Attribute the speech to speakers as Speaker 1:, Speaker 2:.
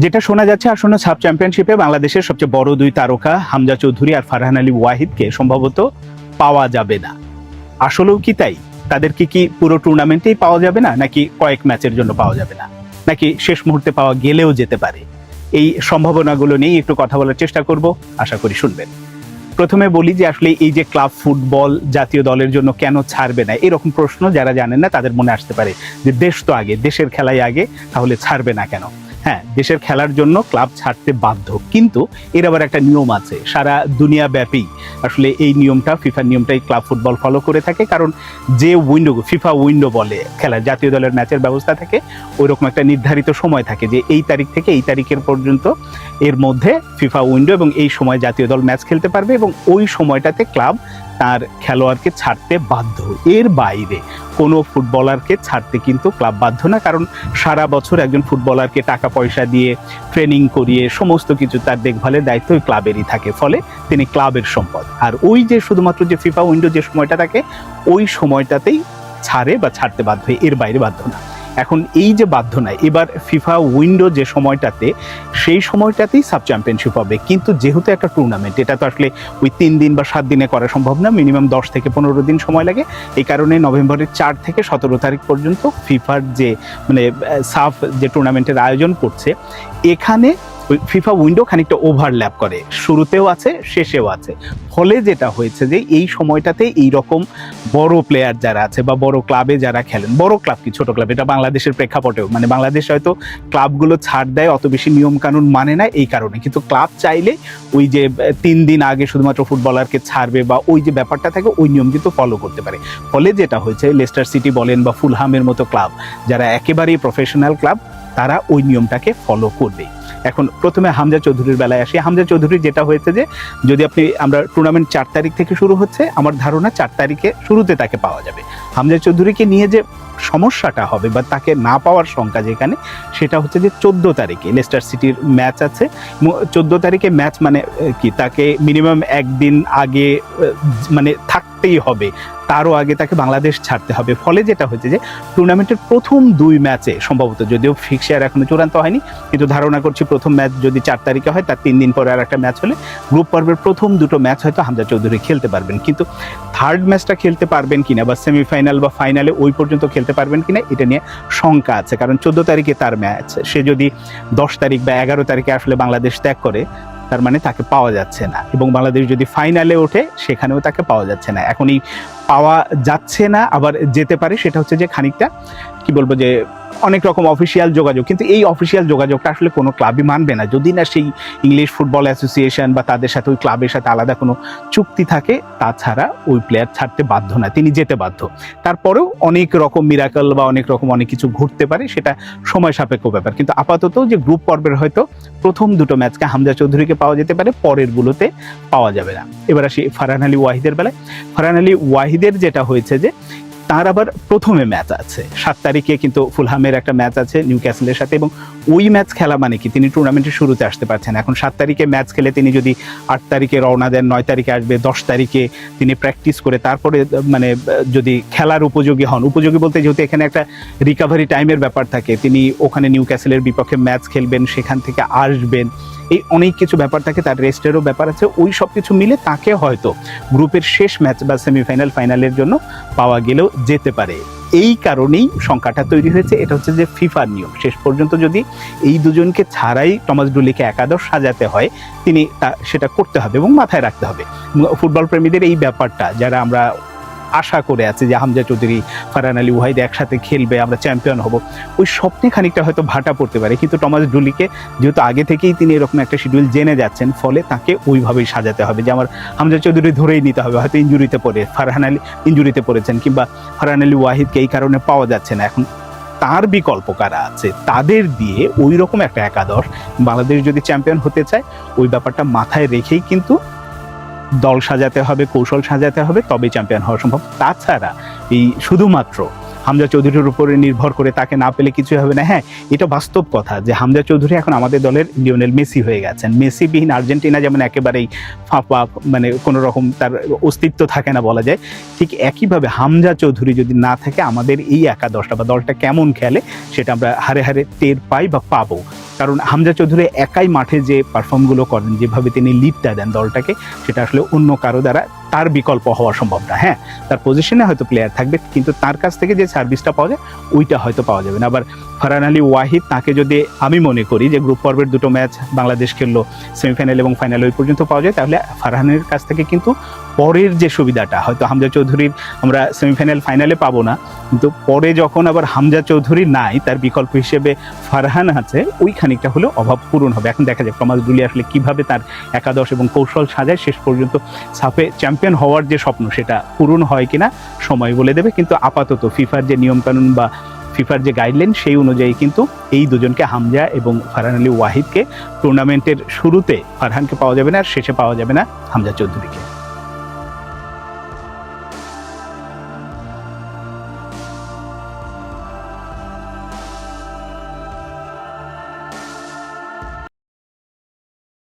Speaker 1: যেটা শোনা যাচ্ছে আসন্ন সাব চ্যাম্পিয়নশিপে বাংলাদেশের সবচেয়ে বড় দুই তারকা হামজা চৌধুরী আর ফারহান আলী ওয়াহিদকে সম্ভবত পাওয়া যাবে না। আসলেও কি তাই? তাদেরকে কি পুরো টুর্নামেন্টেই পাওয়া যাবে না, নাকি কয়েক ম্যাচের জন্য পাওয়া যাবে না, নাকি শেষ মুহূর্তে পাওয়া গেলেও যেতে পারে? এই সম্ভাবনাগুলো নিয়ে একটু কথা বলার চেষ্টা করব, আশা করি শুনবেন। প্রথমে বলি যে আসলে এই যে ক্লাব ফুটবল জাতীয় দলের জন্য কেন ছাড়বে না, এরকম প্রশ্ন যারা জানেন না তাদের মনে আসতে পারে যে দেশ তো আগে, দেশের খেলাই আগে, তাহলে ছাড়বে না কেন? হ্যাঁ, দেশের খেলার জন্য ক্লাব ছাড়তে বাধ্য, কিন্তু এর আবার একটা নিয়ম আছে সারা দুনিয়া ব্যাপী। আসলে এই নিয়মটা, ফিফার নিয়মটাই ক্লাব ফুটবল ফলো করে থাকে, কারণ যে উইন্ডো, ফিফা উইন্ডো বলে খেলার, জাতীয় দলের ম্যাচের ব্যবস্থা থাকে, ওই রকম একটা নির্ধারিত সময় থাকে যে এই তারিখ থেকে এই তারিখের পর্যন্ত এর মধ্যে ফিফা উইন্ডো, এবং এই সময় জাতীয় দল ম্যাচ খেলতে পারবে, এবং ওই সময়টাতে ক্লাব তার খেলোয়াড়কে ছাড়তে বাধ্য। এর বাইরে কোনো ফুটবলারকে ছাড়তে কিন্তু ক্লাব বাধ্য না, কারণ সারা বছর একজন ফুটবলারকে টাকা পয়সা দিয়ে ট্রেনিং করিয়ে সমস্ত কিছু তার দেখভালের দায়িত্ব ওই ক্লাবেরই থাকে, ফলে তিনি ক্লাবের সম্পদ। আর ওই যে শুধুমাত্র যে ফিফা উইন্ডো যে সময়টা থাকে, ওই সময়টাতেই ছাড়ে বা ছাড়তে বাধ্য, এর বাইরে বাধ্য না। এখন এই যে বাধ্য নাই, এবার ফিফা উইন্ডো যে সময়টাতে, সেই সময়টাতেই সাব চ্যাম্পিয়নশিপ হবে, কিন্তু যেহেতু একটা টুর্নামেন্ট, এটা তো আসলে ওই 3 দিন বা 7 দিনে করা সম্ভব না, মিনিমাম 10 থেকে 15 দিন সময় লাগে। এই কারণে নভেম্বরের 4 থেকে 17 তারিখ পর্যন্ত ফিফার যে সাফ যে টুর্নামেন্টের আয়োজন করছে, এখানে ওই ফিফা উইন্ডো খানিকটা ওভারল্যাপ করে, শুরুতেও আছে শেষেও আছে। ফলে যেটা হয়েছে যে এই সময়টাতে এই রকম বড় প্লেয়ার যারা আছে বা বড় ক্লাবে যারা খেলেন, বড় ক্লাব কি ছোট ক্লাব, এটা বাংলাদেশের প্রেক্ষাপটেও, বাংলাদেশ হয়তো ক্লাবগুলো ছাড় দেয়, অত বেশি নিয়ম কানুন মানে না এই কারণে, কিন্তু ক্লাব চাইলে ওই যে 3 দিন আগে শুধুমাত্র ফুটবলারকে ছাড়বে বা ওই যে ব্যাপারটা থাকে, ওই নিয়ম কিন্তু ফলো করতে পারে। ফলে যেটা হয়েছে, লেস্টার সিটি বলেন বা ফুলহামের মতো ক্লাব, যারা একেবারেই প্রফেশনাল ক্লাব, তারা ওই নিয়মটাকে ফলো করবে। এখন প্রথমে হামজা চৌধুরীর বেলায় আসি। হামজা চৌধুরী যেটা হয়েছে যে, যদি আমরা টুর্নামেন্ট 4 তারিখ থেকে শুরু হচ্ছে, আমার ধারণা 4 তারিখে শুরুতে তাকে পাওয়া যাবে। হামজা চৌধুরীকে নিয়ে যে সমস্যাটা হবে বা তাকে না পাওয়ার সংখ্যা যেখানে, সেটা হচ্ছে যে 14 তারিখে লেস্টার সিটির ম্যাচ আছে। 14 তারিখে ম্যাচ মানে কি, তাকে মিনিমাম একদিন আগে থাকতেই হবে, তারও আগে তাকে বাংলাদেশ ছাড়তে হবে। ফলে যেটা হচ্ছে যে টুর্নামেন্টের প্রথম 2 ম্যাচে সম্ভবত, যদিও ফিক্সার এখনো চূড়ান্ত হয়নি, কিন্তু ধারণা করছি প্রথম ম্যাচ যদি 4 তারিখে হয়, তার 3 দিন পরে আর একটা ম্যাচ হলে গ্রুপ পর্বের প্রথম 2টো ম্যাচ হয়তো হামজা চৌধুরী খেলতে পারবেন, কিন্তু থার্ড ম্যাচটা খেলতে পারবেন কিনা বা সেমিফাইনাল বা ফাইনালে ওই পর্যন্ত খেলতে পারবেন কিনা, এটা নিয়ে শঙ্কা আছে। কারণ 14 তারিখে তার ম্যাচ, সে যদি 10 তারিখ বা 11 তারিখে আসলে বাংলাদেশ ত্যাগ করে, তার মানে তাকে পাওয়া যাচ্ছে না, এবং বাংলাদেশ যদি ফাইনালে ওঠে সেখানেও তাকে পাওয়া যাচ্ছে না। এখন এই পাওয়া যাচ্ছে না আবার যেতে পারে, সেটা হচ্ছে যে খানিকটা কি বলবো, যে অনেক রকম অফিসিয়াল যোগাযোগ, কিন্তু এই অফিসিয়াল যোগাযোগটা আসলে কোনো ক্লাবই মানবে না যদি না সেই ইংলিশ ফুটবল অ্যাসোসিয়েশন বা তাদের সাথে, ওই ক্লাবের সাথে আলাদা কোনো চুক্তি থাকে। তাছাড়া ওই প্লেয়ার ছাড়তে বাধ্য না, তিনি যেতে বাধ্য। তারপরেও অনেক রকম মিরাকল বা অনেক কিছু ঘটতে পারে, সেটা সময় সাপেক্ষ ব্যাপার। কিন্তু আপাতত যে গ্রুপ পর্বের হয়তো প্রথম 2টো ম্যাচকে হামজা চৌধুরীকে পাওয়া যেতে পারে, পরের গুলোতে পাওয়া যাবে না। এবার আসি ফারহান আলী ওয়াহিদের বেলায়। ফারহান আলী ওয়াহিদের যেটা হয়েছে যে, তার আবার প্রথমে ম্যাচ আছে 7 তারিখে, কিন্তু ফুলহামের একটা ম্যাচ আছে নিউক্যাসলের সাথে, এবং ওই ম্যাচ খেলা মানে কি, তিনি টুর্নামেন্টের শুরুতে আসতে পারছেন। এখন 7 তারিখে ম্যাচ খেলে তিনি যদি 8 তারিখে রওনা দেন, 9 তারিখে আসবে, 10 তারিখে তিনি প্র্যাকটিস করে তারপরে যদি খেলার উপযোগী হন, উপযোগী বলতে যেহেতু এখানে একটা রিকাভারি টাইমের ব্যাপার থাকে, তিনি ওখানে নিউক্যাসলের বিপক্ষে ম্যাচ খেলবেন, সেখান থেকে আসবেন, এই অনেক কিছু ব্যাপার থাকে, তার রেস্টেরও ব্যাপার আছে, ওই সব কিছু মিলে তাকে হয়তো গ্রুপের শেষ ম্যাচ বা সেমিফাইনাল ফাইনালের জন্য পাওয়া গেলেও যেতে পারে। এই কারণেই সংখ্যাটা তৈরি হয়েছে। এটা হচ্ছে যে ফিফার নিয়ম, শেষ পর্যন্ত যদি এই দুজনকে ছাড়াই টমাস ডুলিকে একাদশ সাজাতে হয়, তিনি সেটা করতে হবে এবং মাথায় রাখতে হবে। ফুটবল প্রেমীদের এই ব্যাপারটা, যারা আমরা আশা করে আছে যে হামজা চৌধুরী, ফারহান আলী ওয়াহিদ একসাথে খেলবে, আমরা চ্যাম্পিয়ন হব, ওই স্বপ্নে খানিকটা হয়তো ভাটা পড়তে পারে। কিন্তু টমাস ডুলিকে যেহেতু আগে থেকেই তিনি এরকম একটা শিডিউল জেনে যাচ্ছেন, ফলে তাকে ওইভাবেই সাজাতে হবে যে আমার হামজা চৌধুরী ধরেই নিতে হবে, হয়তো ইনজুরিতে পড়ে, ফারহান আলী ইনজুরিতে পড়েছেন, কিংবা ফারহান আলী ওয়াহিদকে এই কারণে পাওয়া যাচ্ছে না। এখন তার বিকল্প কারা আছে, তাদের দিয়ে ওই রকম একটা একাদশ বাংলাদেশ যদি চ্যাম্পিয়ন হতে চায়, ওই ব্যাপারটা মাথায় রেখেই কিন্তু দল সাজাতে হবে, কৌশল সাজাতে হবে, তবেই চ্যাম্পিয়ন হওয়া সম্ভব। তাছাড়া এই শুধুমাত্র হামজা চৌধুরীর উপরে নির্ভর করে তাকে না পেলে কিছুই হবে না। হ্যাঁ, এটা বাস্তব কথা যে হামজা চৌধুরী এখন আমাদের দলের লিওনেল মেসি হয়ে গেছেন। মেসিবিহীন আর্জেন্টিনা যেমন একেবারেই ফাঁপা, কোনো রকম তার অস্তিত্ব থাকে না বলা যায়, ঠিক একইভাবে হামজা চৌধুরী যদি না থাকে, আমাদের এই একাদশটা বা দলটা কেমন খেলে সেটা আমরা হারে হারে টের পাই বা পাবো। কারণ হামজা চৌধুরী একাই মাঠে যে পারফর্মগুলো করেন, যেভাবে তিনি লিডটা দেন দলটাকে, সেটা আসলে অন্য কারো দ্বারা তার বিকল্প হওয়া সম্ভব না। হ্যাঁ, তার পজিশনে হয়তো প্লেয়ার থাকবে, কিন্তু তার কাছ থেকে যে সার্ভিসটা পাওয়া যায় ওইটা হয়তো পাওয়া যাবে না। আবার ফারহান আলী ওয়াহিদ, তাকে যদি আমি মনে করি যে গ্রুপ পর্বের দুটো ম্যাচ বাংলাদেশ খেললো, সেমিফাইনাল এবং ফাইনাল ওই পর্যন্ত পাওয়া যায়, তাহলে ফারহানের কাছ থেকে কিন্তু পরের যে সুবিধাটা হয়তো হামজা চৌধুরীর আমরা সেমিফাইনাল ফাইনালে পাবো না, কিন্তু পরে যখন আবার হামজা চৌধুরী নাই, তার বিকল্প হিসেবে ফারহান আছে, ওই খানিকটা হলেও অভাব পূরণ হবে। এখন দেখা যায় টমাস ডুলি আসলে কিভাবে তার একাদশ এবং কৌশল সাজায় শেষ পর্যন্ত সাফে চ্যাম্পিয়ন হওয়ার যে স্বপ্ন সেটা পূরণ হয় কিনা সময় বলে দেবে। কিন্তু আপাতত ফিফার যে নিয়মকানুন বা ফিফার যে গাইডলাইন সেই অনুযায়ী কিন্তু এই দুজনকে, হামজা এবং ফারহান আলী ওয়াহিদকে, টুর্নামেন্টের শুরুতে ফারহানকে পাওয়া যাবে না, আর শেষে পাওয়া যাবে না হামজা চৌধুরীকে।